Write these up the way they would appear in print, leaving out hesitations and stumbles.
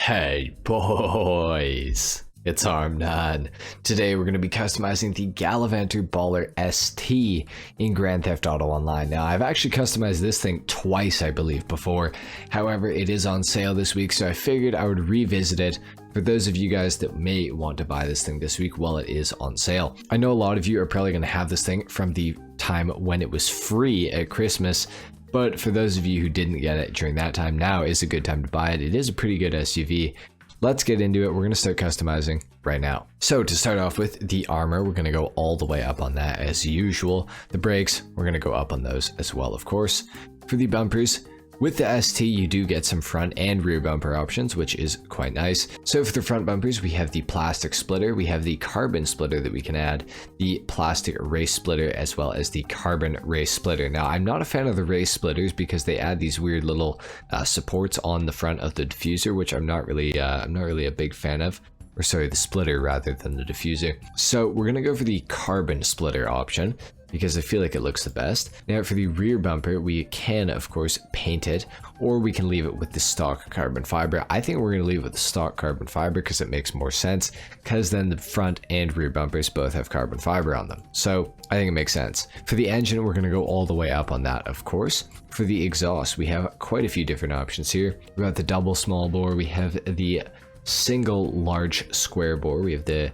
Hey boys, it's HarmNone. Today we're going to be customizing the Gallivanter Baller ST in Grand Theft Auto Online. Now I've actually customized this thing twice I believe before, however it is on sale this week, so I figured I would revisit it for those of you guys that may want to buy this thing this week while it is on sale. I know a lot of you are probably going to have this thing from the time when it was free at Christmas, but for those of you who didn't get it during that time, now is a good time to buy it. It is a pretty good SUV. Let's get into it. We're going to start customizing right now. So to start off with the armor, we're going to go all the way up on that as usual. The brakes, we're going to go up on those as well, of course. For the bumpers, with the ST, you do get some front and rear bumper options, which is quite nice. So for the front bumpers, we have the plastic splitter, we have the carbon splitter that we can add, the plastic race splitter, as well as the carbon race splitter. Now, I'm not a fan of the race splitters because they add these weird little supports on the front of the diffuser, which I'm not really a big fan of. Or sorry, the splitter rather than the diffuser. So we're gonna go for the carbon splitter option, because I feel like it looks the best. Now for the rear bumper, we can of course paint it, or we can leave it with the stock carbon fiber. I think we're going to leave it with the stock carbon fiber because it makes more sense, because then the front and rear bumpers both have carbon fiber on them. So I think it makes sense. For the engine, we're going to go all the way up on that, of course. For the exhaust, we have quite a few different options here. We've got the double small bore, we have the single large square bore, we have the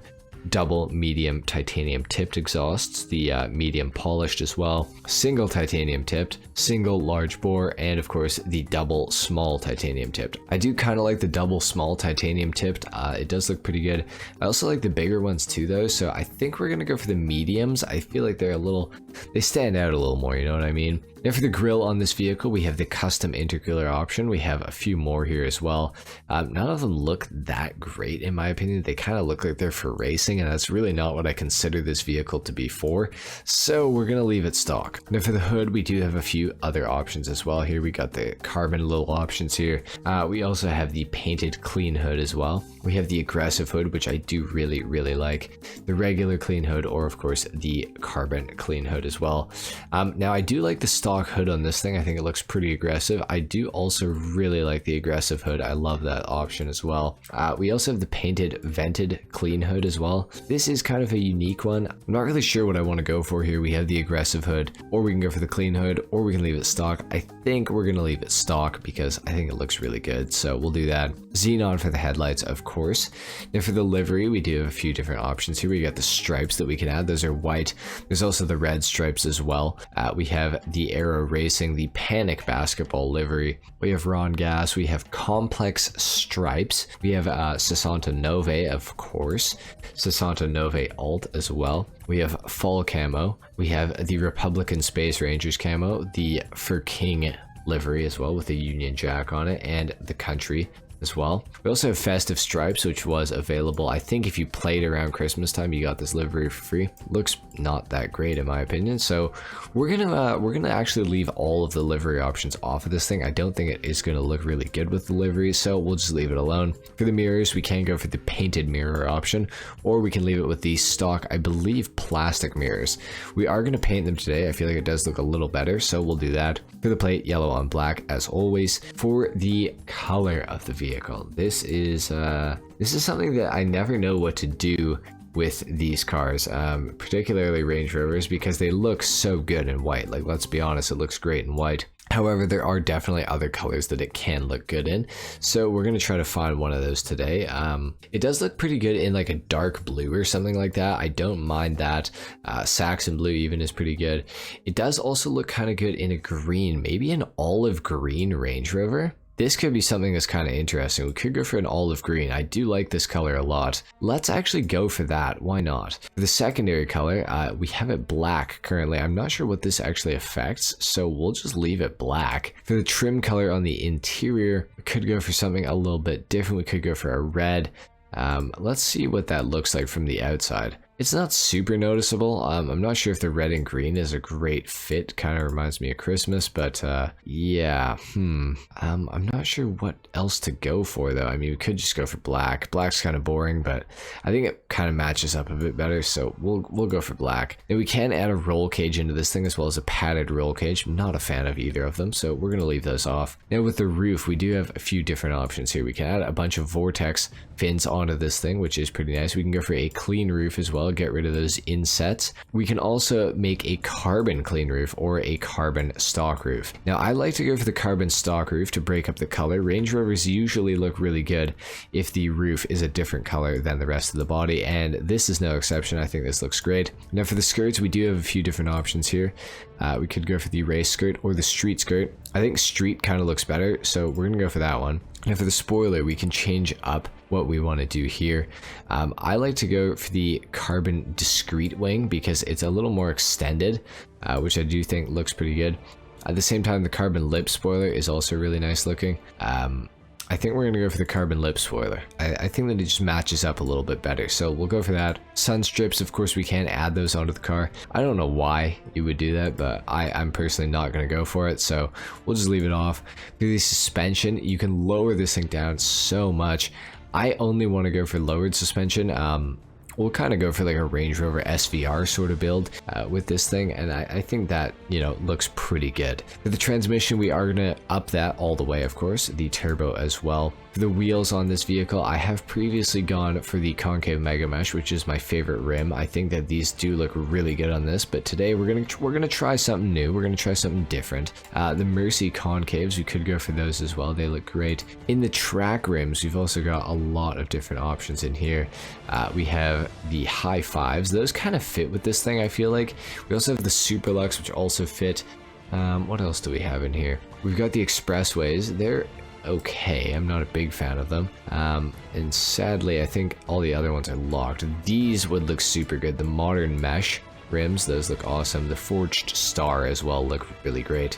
double medium titanium tipped exhausts, the medium polished as well, single titanium tipped, single large bore, and of course the double small titanium tipped. I do kind of like the double small titanium tipped. It does look pretty good. I also like the bigger ones too though, so I think we're gonna go for the mediums. I feel like they stand out a little more, you know what I mean? Now for the grille on this vehicle, we have the custom intercooler option. We have a few more here as well. None of them look that great in my opinion. They kind of look like they're for racing, and that's really not what I consider this vehicle to be for. So we're going to leave it stock. Now for the hood, we do have a few other options as well. Here we got the carbon little options here. We also have the painted clean hood as well. We have the aggressive hood, which I do really like. The regular clean hood, or of course the carbon clean hood as well. Now I do like the stock hood on this thing. I think it looks pretty aggressive. I do also really like the aggressive hood. I love that option as well. We also have the painted vented clean hood as well. This is kind of a unique one. I'm not really sure what I want to go for here. We have the aggressive hood, or we can go for the clean hood, or we can leave it stock. I think we're gonna leave it stock because I think it looks really good, so we'll do that. Xenon for the headlights, of course. Now for the livery, we do have a few different options here. We got the stripes that we can add. Those are white. There's also the red stripes as well. We have the Aero Racing, the Panic Basketball livery. We have Ron Gas. We have Complex Stripes. We have Sessanta Nove, of course. Sessanta Nove Alt as well. We have Fall Camo. We have the Republican Space Rangers camo, the For King livery as well with the Union Jack on it, and the Country as well. We also have Festive Stripes, which was available. I think if you played around Christmas time, you got this livery for free. Looks not that great in my opinion, so we're gonna actually leave all of the livery options off of this thing. I don't think it is gonna look really good with the livery, so we'll just leave it alone. For the mirrors, we can go for the painted mirror option, or we can leave it with the stock, I believe, plastic mirrors. We are gonna paint them today. I feel like it does look a little better, so we'll do that. For the plate, yellow on black as always. For the color of the vehicle, this is something that I never know what to do with these cars, particularly Range Rovers, because they look so good in white. Like, let's be honest, it looks great in white. However, there are definitely other colors that it can look good in, so we're going to try to find one of those today. It does look pretty good in like a dark blue or something like that. I don't mind that. Saxon blue even is pretty good. It does also look kind of good in a green, maybe an olive green Range Rover. This could be something that's kind of interesting. We could go for an olive green. I do like this color a lot. Let's actually go for that. Why not? For the secondary color, we have it black currently. I'm not sure what this actually affects, so we'll just leave it black. For the trim color on the interior, we could go for something a little bit different. We could go for a red. Let's see what that looks like from the outside. It's not super noticeable. I'm not sure if the red and green is a great fit. Kind of reminds me of Christmas, but yeah. I'm not sure what else to go for though. I mean, we could just go for black. Black's kind of boring, but I think it kind of matches up a bit better, so we'll go for black. Now we can add a roll cage into this thing as well as a padded roll cage. I'm not a fan of either of them, so we're gonna leave those off. Now with the roof, we do have a few different options here. We can add a bunch of vortex fins onto this thing, which is pretty nice. We can go for a clean roof as well, get rid of those insets. We can also make a carbon clean roof or a carbon stock roof. Now I like to go for the carbon stock roof to break up the color. Range Rovers usually look really good if the roof is a different color than the rest of the body, and this is no exception. I think this looks great. Now for the skirts, we do have a few different options here. We could go for the race skirt or the street skirt. I think street kind of looks better, so we're gonna go for that one. Now for the spoiler, we can change up what we want to do here. I like to go for the carbon discrete wing because it's a little more extended, which I do think looks pretty good. At the same time, the carbon lip spoiler is also really nice looking. I think we're gonna go for the carbon lip spoiler. I think that it just matches up a little bit better, so we'll go for that. Sun strips, of course, we can add those onto the car. I don't know why you would do that, but I'm personally not gonna go for it, so we'll just leave it off. Through the suspension, you can lower this thing down so much. I only want to go for lowered suspension. We'll kind of go for like a Range Rover SVR sort of build with this thing, and I think that, you know, looks pretty good. For the transmission, we are going to up that all the way, of course, the turbo as well. For the wheels on this vehicle, I have previously gone for the concave mega mesh, which is my favorite rim. I think that these do look really good on this, but today we're gonna try something new. We're gonna try something different. The Mercy concaves, we could go for those as well. They look great. In the track rims, we've also got a lot of different options in here. We have the high fives. Those kind of fit with this thing, I feel like. We also have the Superlux, which also fit. What else do we have in here? We've got the expressways. They're okay. I'm not a big fan of them. And sadly, I think all the other ones are locked. These would look super good. The modern mesh rims, those look awesome. The forged star as well look really great.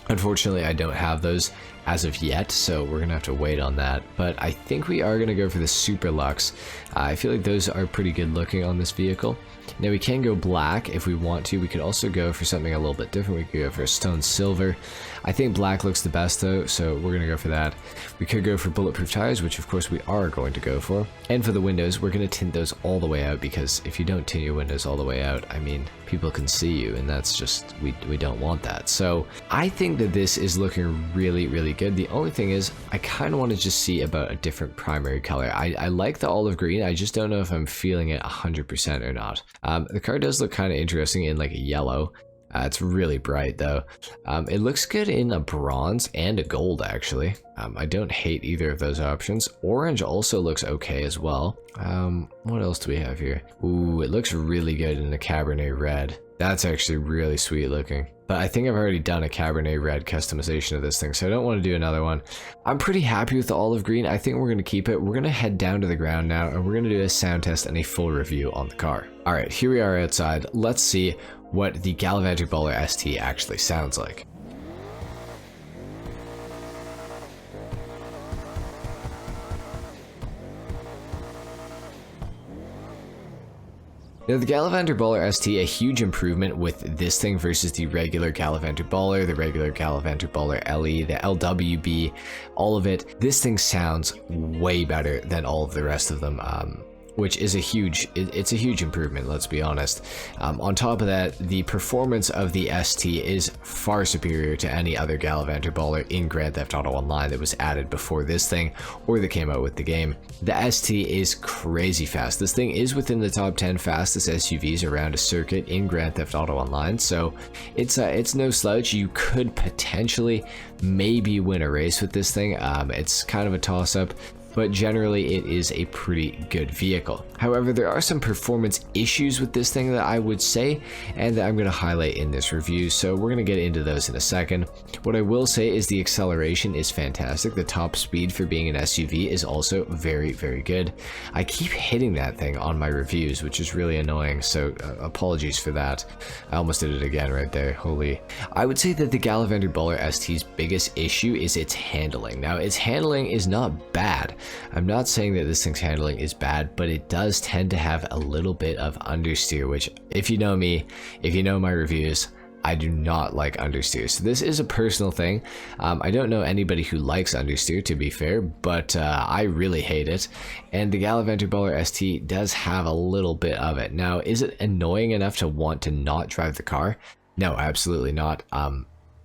Unfortunately, I don't have those as of yet, so we're gonna have to wait on that, but I think we are gonna go for the Superlux. I feel like those are pretty good looking on this vehicle. Now we can go black if we want to. We could also go for something a little bit different. We could go for a stone silver. I think black looks the best though, so we're gonna go for that. We could go for bulletproof tires, which of course we are going to go for. And for the windows, we're gonna tint those all the way out, because if you don't tint your windows all the way out, I mean, people can see you, and that's just, we don't want that. So I think that this is looking really, really good. The only thing is, I kind of want to just see about a different primary color. I like the olive green. I just don't know if I'm feeling it 100% or not. The car does look kind of interesting in like a yellow. It's really bright though. It looks good in a bronze and a gold actually. I don't hate either of those options. Orange also looks okay as well. What else do we have here? Ooh, it looks really good in a Cabernet Red. That's actually really sweet looking. But I think I've already done a Cabernet Red customization of this thing, so I don't want to do another one. I'm pretty happy with the olive green. I think we're going to keep it. We're going to head down to the ground now, and we're going to do a sound test and a full review on the car. All right, here we are outside. Let's see what the Gallivanter Baller ST actually sounds like. Now the Gallivanter Baller ST, a huge improvement with this thing versus the regular Gallivanter Baller, the regular Gallivanter Baller LE, the LWB, all of it. This thing sounds way better than all of the rest of them. Which is a huge improvement, let's be honest. On top of that, the performance of the ST is far superior to any other Gallivanter Baller in Grand Theft Auto Online that was added before this thing or that came out with the game. The ST is crazy fast. This thing is within the top 10 fastest SUVs around a circuit in Grand Theft Auto Online, so it's no slouch. You could potentially maybe win a race with this thing. It's kind of a toss-up, but generally it is a pretty good vehicle. However, there are some performance issues with this thing that I would say, and that I'm going to highlight in this review, so we're going to get into those in a second. What I will say is the acceleration is fantastic. The top speed for being an SUV is also very, very good. I keep hitting that thing on my reviews, which is really annoying, so apologies for that. I almost did it again right there, holy. I would say that the Gallivanter Baller ST's biggest issue is its handling. Now, its handling is not bad. I'm not saying that this thing's handling is bad, but it does tend to have a little bit of understeer, which if you know me, if you know my reviews, I do not like understeer. So this is a personal thing. I don't know anybody who likes understeer, to be fair, but I really hate it. And the Gallivanter Baller ST does have a little bit of it. Now, is it annoying enough to want to not drive the car? No, absolutely not.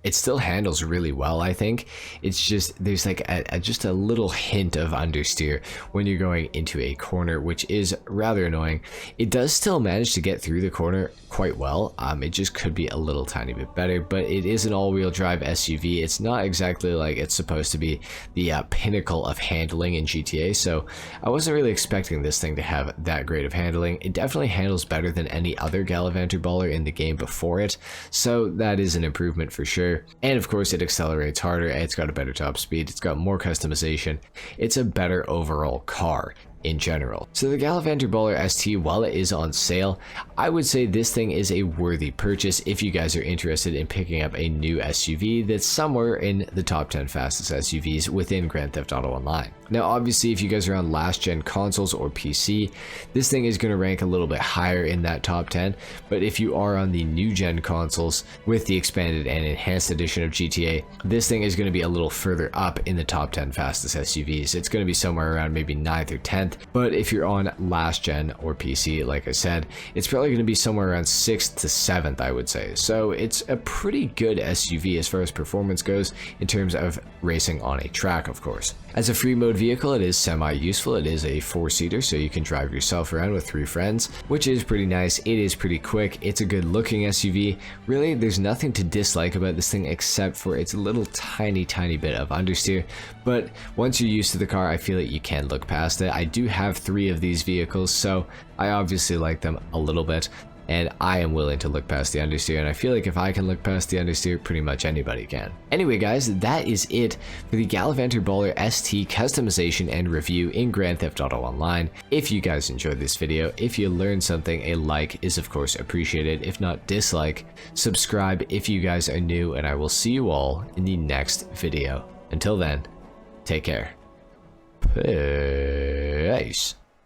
It still handles really well, I think. It's just, there's like just a little hint of understeer when you're going into a corner, which is rather annoying. It does still manage to get through the corner quite well. It just could be a little tiny bit better, but it is an all-wheel drive SUV. It's not exactly like it's supposed to be the pinnacle of handling in GTA, so I wasn't really expecting this thing to have that great of handling. It definitely handles better than any other Gallivanter Baller in the game before it, so that is an improvement for sure. And of course, it accelerates harder, it's got a better top speed, it's got more customization, it's a better overall car in general. So the Gallivanter Baller ST, while it is on sale, I would say this thing is a worthy purchase if you guys are interested in picking up a new SUV that's somewhere in the top 10 fastest SUVs within Grand Theft Auto Online. Now obviously, if you guys are on last gen consoles or PC, this thing is going to rank a little bit higher in that top 10, but if you are on the new gen consoles with the expanded and enhanced edition of GTA, this thing is going to be a little further up in the top 10 fastest SUVs. It's going to be somewhere around maybe 9th or 10th, but if you're on last gen or PC, like I said, it's probably going to be somewhere around 6th to 7th, I would say. So it's a pretty good SUV as far as performance goes in terms of racing on a track, of course. As a free mode vehicle, it is semi-useful. It is a 4-seater, so you can drive yourself around with 3 friends, which is pretty nice. It is pretty quick. It's a good looking SUV. Really, there's nothing to dislike about this thing except for its little tiny bit of understeer, but once you're used to the car, I feel like you can look past it. I do have 3 of these vehicles, so I obviously like them a little bit, and I am willing to look past the understeer, and I feel like if I can look past the understeer, pretty much anybody can. Anyway guys, that is it for the Gallivanter Baller ST customization and review in Grand Theft Auto Online. If you guys enjoyed this video, if you learned something, a like is of course appreciated. If not, dislike. Subscribe if you guys are new, and I will see you all in the next video. Until then, take care. Peace.